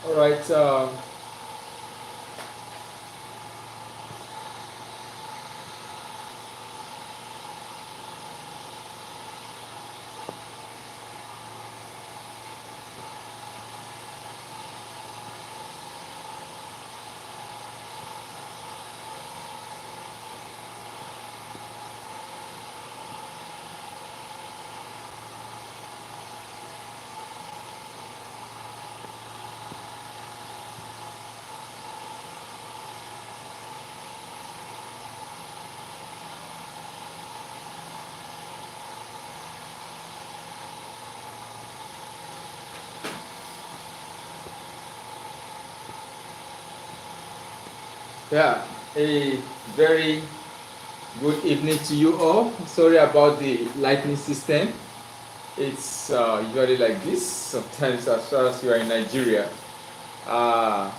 All right. Yeah, a very good evening to you all. Sorry about the lightning system. It's usually like this sometimes as far as you are in Nigeria. Uh,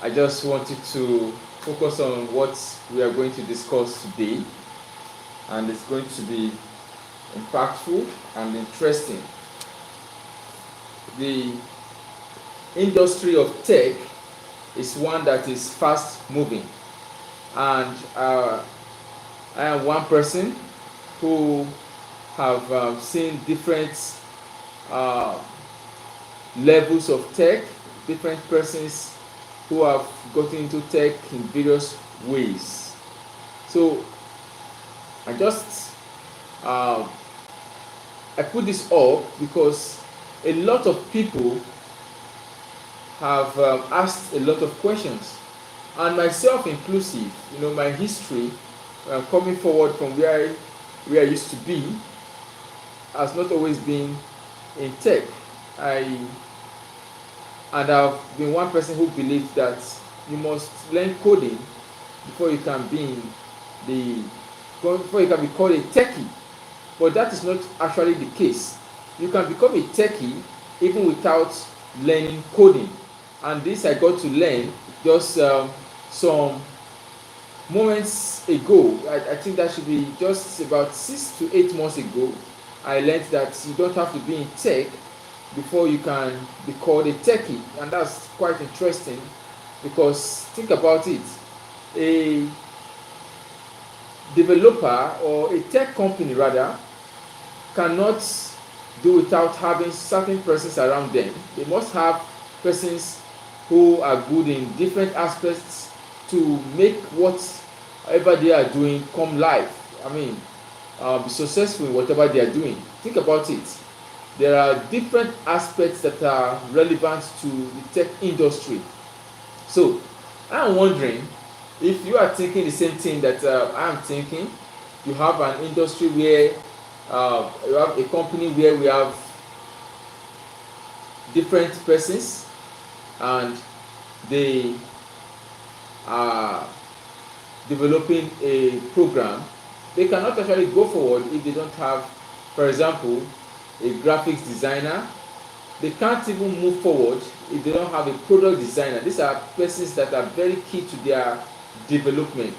I just wanted to focus on what we are going to discuss today, and it's going to be impactful and interesting. The industry of tech is one that is fast moving, and I am one person who have seen different uh, levels of tech, different persons who have gotten into tech in various ways. So I just uh, I put this up because a lot of people have asked a lot of questions, and myself inclusive. You know, my history coming forward from where I used to be has not always been in tech. I and I've been one person who believes that you must learn coding before you can be in the before you can be called a techie. But that is not actually the case. You can become a techie even without learning coding. And this I got to learn just some moments ago. I think that should be just about 6 to 8 months ago. I learned that you don't have to be in tech before you can be called a techie, and that's quite interesting because think about it. A developer or a tech company rather cannot do without having certain persons around them. They must have persons who are good in different aspects to make whatever they are doing come live. I mean, be successful in whatever they are doing. Think about it. There are different aspects that are relevant to the tech industry. So I'm wondering if you are thinking the same thing that I'm thinking. You have an industry where you have a company where we have different persons and they are developing a program. They cannot actually go forward if they don't have, for example, a graphics designer. They can't even move forward if they don't have a product designer. These are persons that are very key to their development.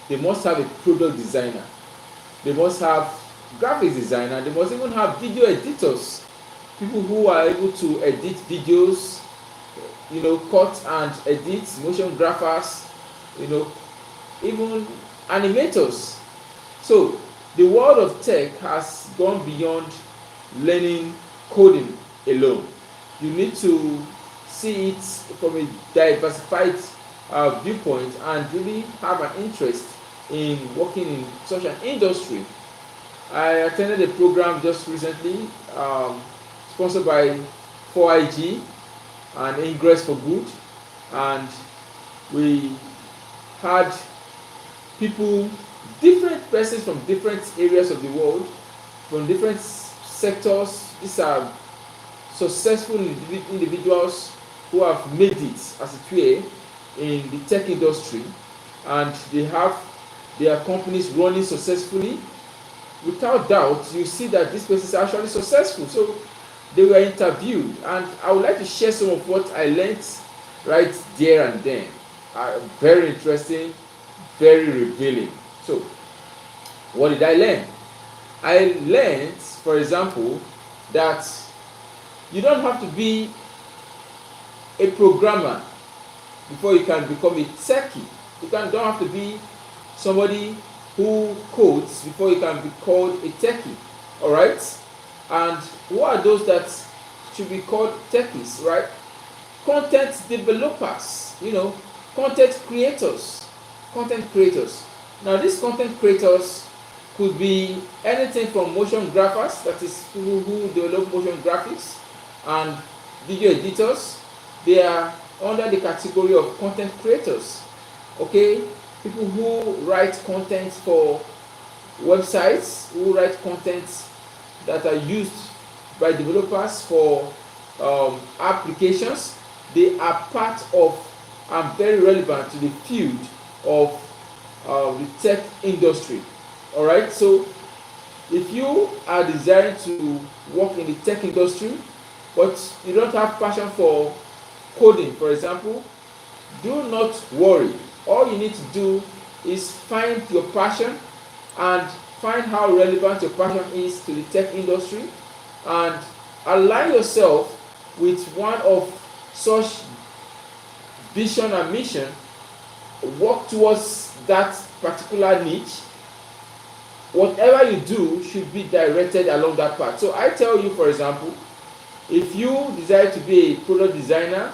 They must have a product designer. They must have graphics designer. They must even have video editors, people who are able to edit videos, you know, cut and edit, motion graphers, you know, even animators. So the world of tech has gone beyond learning coding alone. You need to see it from a diversified viewpoint and really have an interest in working in such an industry. I attended a program just recently, sponsored by 4IG and Ingress for Good, and we had people, different persons from different areas of the world, from different sectors. These are successful individuals who have made it, as it were, in the tech industry, and they have their companies running successfully. Without doubt, you see that these persons are actually successful. So they were interviewed, and I would like to share some of what I learned right there and then. Very interesting, very revealing. So, what did I learn? I learned, for example, that you don't have to be a programmer before you can become a techie. Don't have to be somebody who codes before you can be called a techie. All right? And who are those that should be called techies, right? Content developers, content creators. Now, these content creators could be anything from motion graphers, that is people who develop motion graphics, and video editors. They are under the category of content creators. Okay, people who write content for websites, who write content that are used by developers for applications. They are part of and very relevant to the field of the tech industry. All right, so if you are desiring to work in the tech industry but you don't have passion for coding, for example, do not worry. All you need to do is find your passion and find how relevant your passion is to the tech industry, and align yourself with one of such vision and mission. Work towards that particular niche. Whatever you do should be directed along that path. So I tell you, for example, if you desire to be a product designer,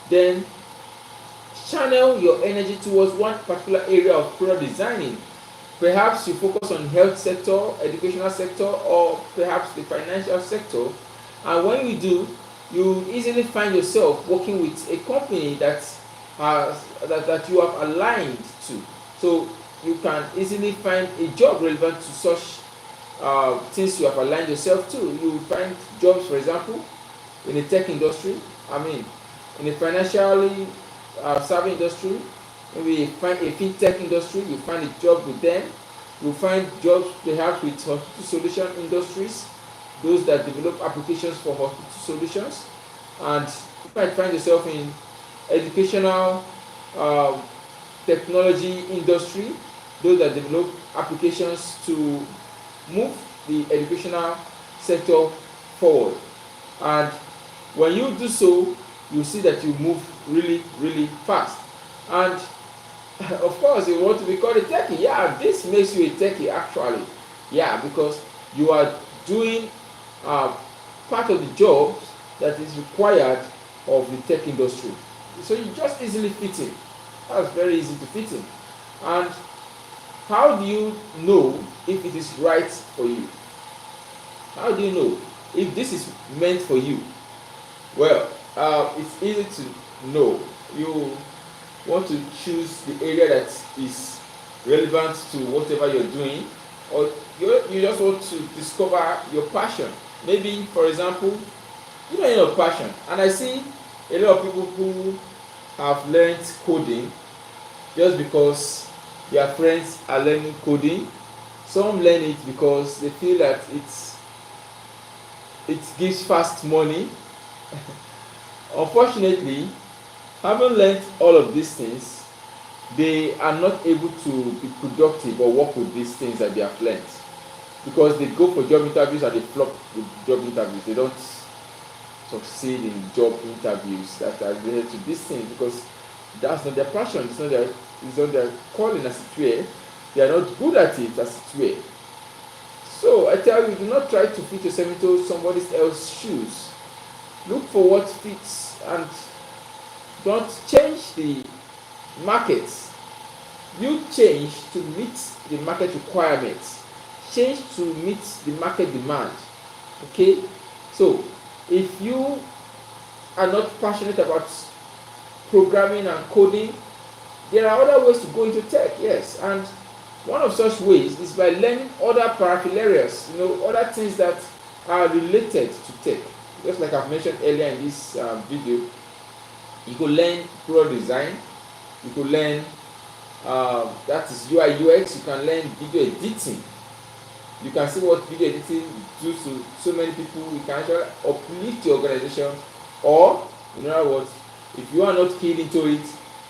then channel your energy towards one particular area of product designing. Perhaps you focus on health sector, educational sector, or perhaps the financial sector. And when you do, you easily find yourself working with a company that you have aligned to. So you can easily find a job relevant to such things you have aligned yourself to. You will find jobs, for example, in the tech industry, in the financially serving industry. Maybe you find a fintech industry, you find a job with them. You find jobs perhaps with hospital solution industries, those that develop applications for hospital solutions. And you might find yourself in educational technology industry, those that develop applications to move the educational sector forward. And when you do so, you see that you move really, really fast. And of course, you want to be called a techie. Yeah, this makes you a techie actually. Yeah, because you are doing part of the job that is required of the tech industry. So you just easily fit in. That's very easy to fit in. And how do you know if it is right for you? How do you know if this is meant for you? Well, it's easy to know. You want to choose the area that is relevant to whatever you're doing, or you just want to discover your passion. Maybe, for example, you know your passion, and I see a lot of people who have learned coding just because their friends are learning coding. Some learn it because they feel that it gives fast money. Unfortunately, having learned all of these things, they are not able to be productive or work with these things that they have learned, because they go for job interviews and they flop with job interviews. They don't succeed in job interviews that are related to these things because that's not their passion. It's not their calling, as it were. They are not good at it, as it were. So I tell you, do not try to fit yourself into somebody else's shoes. Look for what fits and don't change the market. You change to meet the market requirements. Change to meet the market demand. Okay? So, if you are not passionate about programming and coding, there are other ways to go into tech, yes. And one of such ways is by learning other paraphylarias, other things that are related to tech. Just like I've mentioned earlier in this video, you could learn product design, you could learn that is UiUx, you can learn video editing. You can see what video editing does to so many people. You can actually uplift your organization, or in other words, if you are not keyed into it,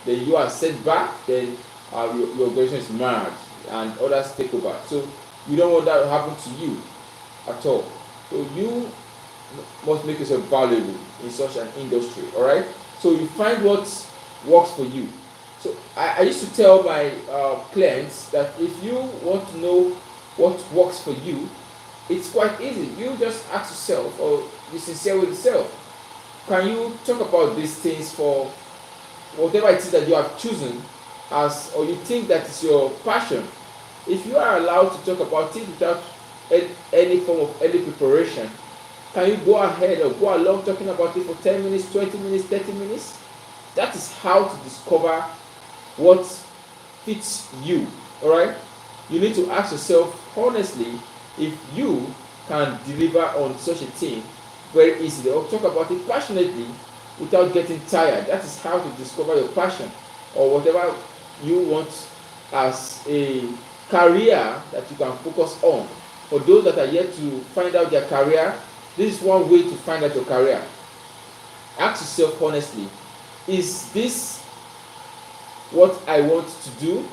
then you are set back, then your organization is marred and others take over. So you don't want that to happen to you at all. So you must make yourself valuable in such an industry, all right? So you find what works for you. So I used to tell my clients that if you want to know what works for you, it's quite easy. You just ask yourself, or be sincere with yourself. Can you talk about these things for whatever it is that you have chosen as, or you think that is your passion? If you are allowed to talk about it without any form of early preparation, can you go ahead or go along talking about it for 10 minutes, 20 minutes, 30 minutes? That is how to discover what fits you. All right? You need to ask yourself honestly if you can deliver on such a thing very easily, or talk about it passionately without getting tired. That is how to discover your passion, or whatever you want as a career that you can focus on. For those that are yet to find out their career, this is one way to find out your career. Ask yourself honestly, is this what I want to do?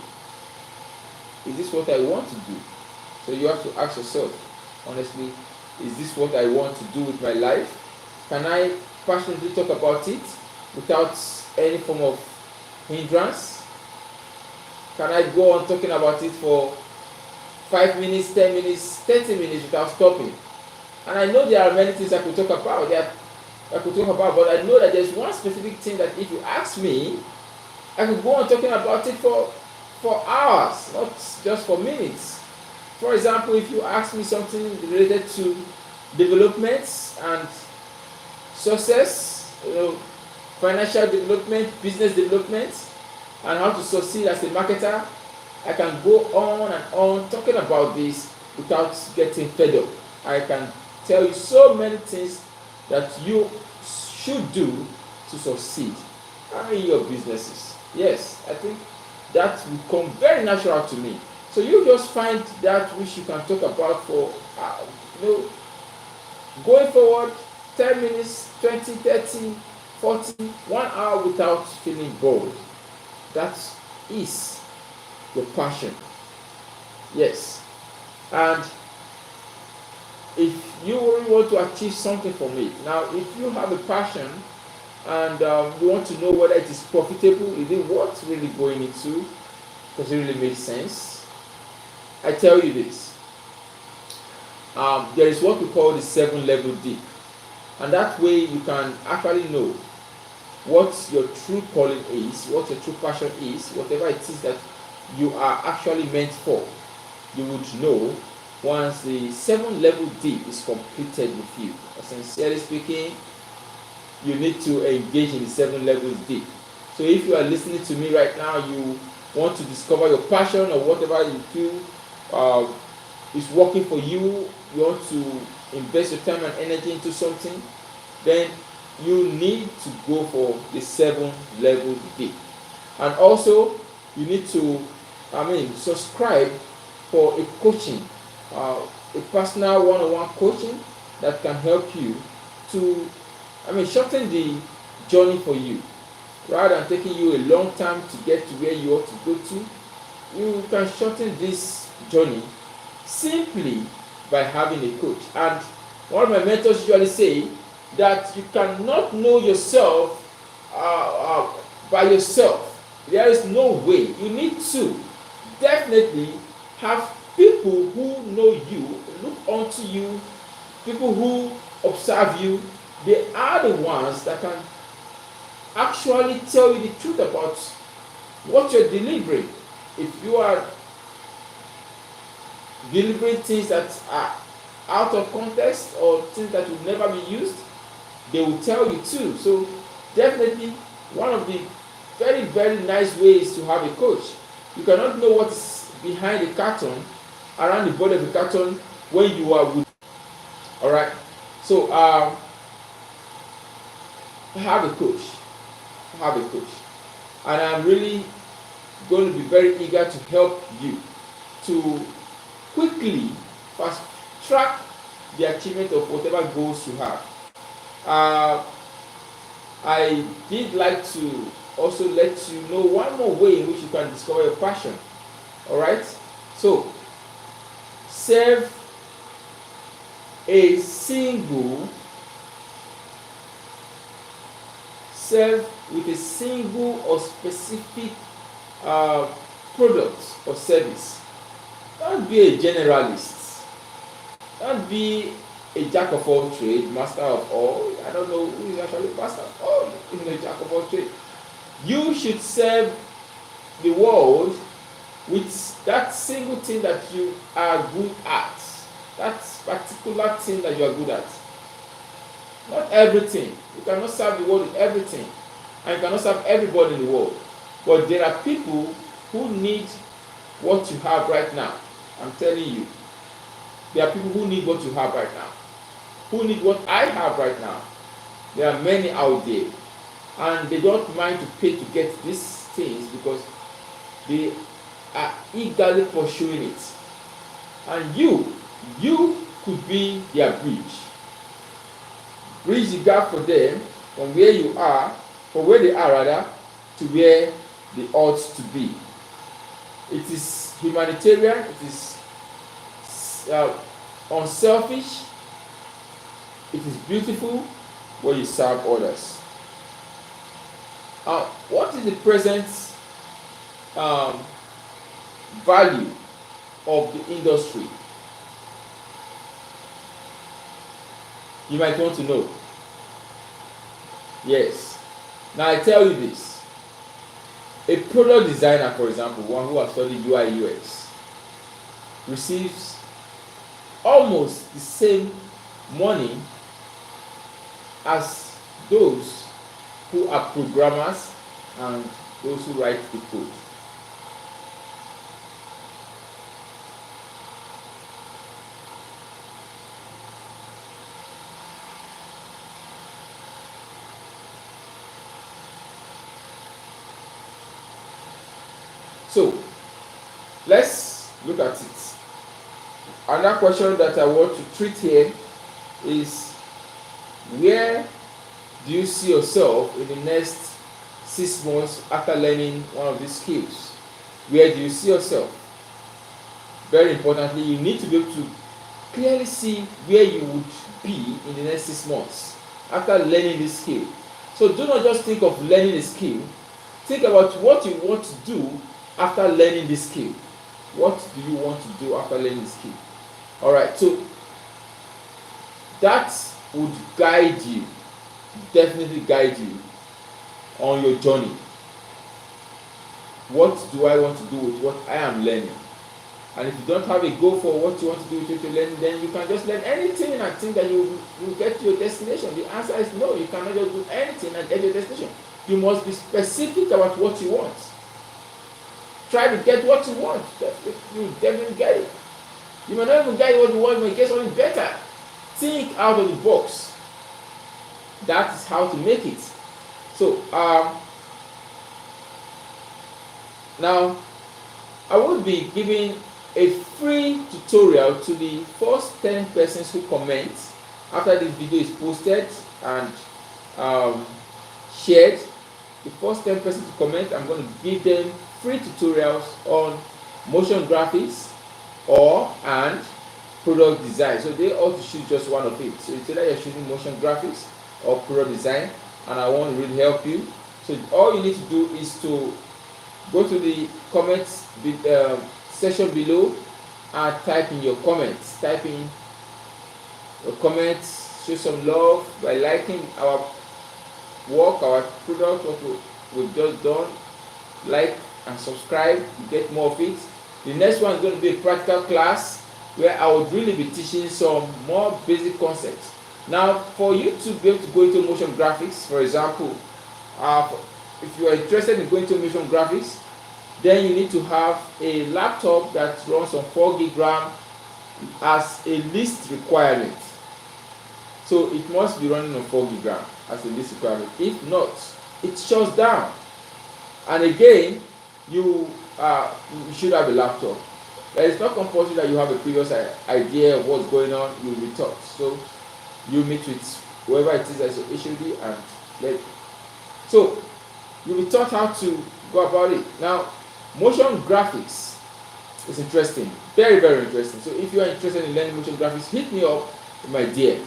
Is this what I want to do? So you have to ask yourself honestly, is this what I want to do with my life? Can I passionately talk about it without any form of hindrance? Can I go on talking about it for 5 minutes, 10 minutes, 30 minutes without stopping? And I know there are many things I could talk about, but I know that there's one specific thing that if you ask me, I could go on talking about it for hours, not just for minutes. For example, if you ask me something related to developments and success, financial development, business development, and how to succeed as a marketer, I can go on and on talking about this without getting fed up. I can tell you so many things that you should do to succeed in your businesses. Yes, I think that will come very natural to me. So you just find that which you can talk about for, going forward, 10 minutes, 20, 30, 40, 1 hour without feeling bored. That is your passion. Yes. And if you really want to achieve something from it, now if you have a passion and you want to know whether it is profitable, is it worth really going into? Does it really make sense? I tell you this. There is what we call the 7-level deep. And that way you can actually know what your true calling is, what your true passion is, whatever it is that you are actually meant for. You would know once the 7-level deep is completed with you. Sincerely speaking, you need to engage in the 7 levels deep. So if you are listening to me right now, you want to discover your passion or whatever you feel is working for you, you want to invest your time and energy into something, then you need to go for the 7-level deep. And also, you need to, subscribe for a coaching, a personal one-on-one coaching that can help you to, shorten the journey for you. Rather than taking you a long time to get to where you ought to go to, you can shorten this journey simply by having a coach. And one of my mentors usually say that you cannot know yourself by yourself. There is no way. You need to definitely have people who know you, look onto you, people who observe you. They are the ones that can actually tell you the truth about what you're delivering. If you are delivering things that are out of context or things that will never be used, they will tell you too. So definitely one of the very, very nice ways to have a coach. You cannot know what is behind the carton, around the body of the carton, when you are with. All right. So have a coach. Have a coach, and I'm really going to be very eager to help you to quickly fast track the achievement of whatever goals you have. I did like to also let you know one more way in which you can discover your passion. All right, so serve yourself with a single or specific product or service. Don't be a generalist. Don't be a jack of all trades, master of all. I don't know who is actually master of all, even a jack of all trades. You should serve the world with that single thing that you are good at. That particular thing that you are good at. Not everything. You cannot serve the world with everything. And you cannot serve everybody in the world. But there are people who need what you have right now. I'm telling you. There are people who need what you have right now. Who need what I have right now. There are many out there. And they don't mind to pay to get these things because they are eagerly pursuing it. And you could be their bridge. Bridge the gap for them from where you are, from where they are rather, to where they ought to be. It is humanitarian, it is unselfish, it is beautiful when you serve others. What is the present value of the industry? You might want to know. Yes. Now I tell you this. A product designer, for example, one who has studied UiUx, receives almost the same money as those who are programmers and those who write the code. So, let's look at it. Another question that I want to treat here is, where do you see yourself in the next 6 months after learning one of these skills? Where do you see yourself? Very importantly, you need to be able to clearly see where you would be in the next 6 months after learning this skill. So do not just think of learning a skill. Think about what you want to do after learning this skill. What do you want to do after learning this skill? Alright, so that would guide you, definitely guide you on your journey. What do I want to do with what I am learning? And if you don't have a goal for what you want to do with what you're learning, then you can just learn anything and think that you will get to your destination. The answer is no, you cannot just do anything and get your destination. You must be specific about what you want. Try to get what you want. You definitely get it. You may not even get what you want, you may get something better. Think out of the box. That is how to make it. So, now, I will be giving a free tutorial to the first 10 persons who comment after this video is posted and shared. The first 10 persons to comment, I'm going to give them free tutorials on motion graphics and product design. So they ought to choose just one of it. So it's either you're choosing motion graphics or product design, and I want to really help you. So all you need to do is to go to the comments section below and type in your comments. Type in your comments, show some love by liking our work, our product, what we've just done. Like and subscribe to get more of it. The next one is going to be a practical class where I would really be teaching some more basic concepts. Now, for you to be able to go into motion graphics, for example, if you are interested in going to motion graphics, then you need to have a laptop that runs on 4 GB RAM as a least requirement. So it must be running on 4 GB RAM as a least requirement. If not, it shuts down. And again, you should have a laptop. But it's not compulsory that you have a previous idea of what's going on. You will be taught. So you meet with whoever it is as your HOD and so you'll be taught how to go about it. Now, motion graphics is interesting, very, very interesting. So if you are interested in learning motion graphics, hit me up, my dear.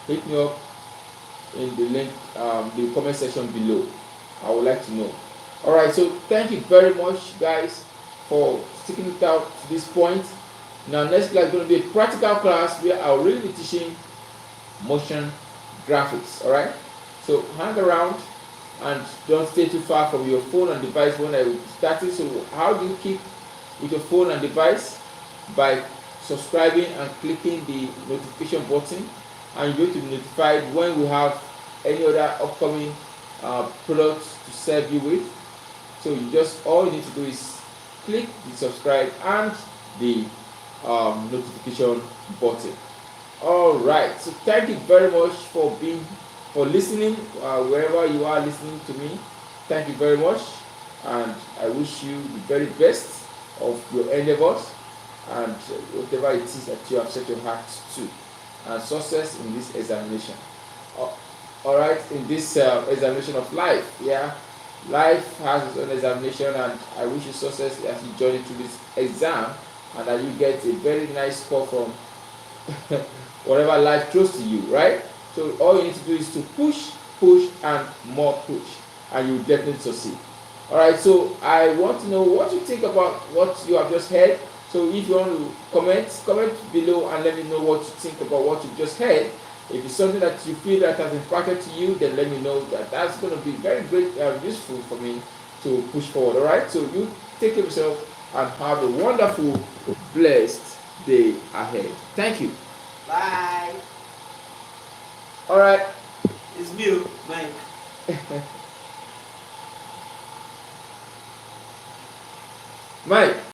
Hit me up in the link, the comment section below. I would like to know. All right, so thank you very much, guys, for sticking it out to this point. Now, next class is going to be a practical class where I'll really be teaching motion graphics. All right, so hang around and don't stay too far from your phone and device when I start it. So, how do you keep with your phone and device? By subscribing and clicking the notification button, and you're going to be notified when we have any other upcoming products to serve you with. So you just, all you need to do is click the subscribe and the notification button. All right, so thank you very much for listening, wherever you are listening to me. Thank you very much, and I wish you the very best of your endeavors and whatever it is that you have set your heart to, and success in this examination. All right, in this examination of life. Yeah, life has its own examination, and I wish you success as you journey through this exam, and that you get a very nice score from whatever life throws to you, right? So all you need to do is to push, and more push, and you will definitely succeed. All right, so I want to know what you think about what you have just heard. So if you want to comment below and let me know what you think about what you just heard. If it's something that you feel that has impacted to you, then let me know. That's going to be very great, useful for me to push forward. All right, so you take care of yourself and have a wonderful, blessed day ahead. Thank you. Bye. All right. It's me, Mike. Mike.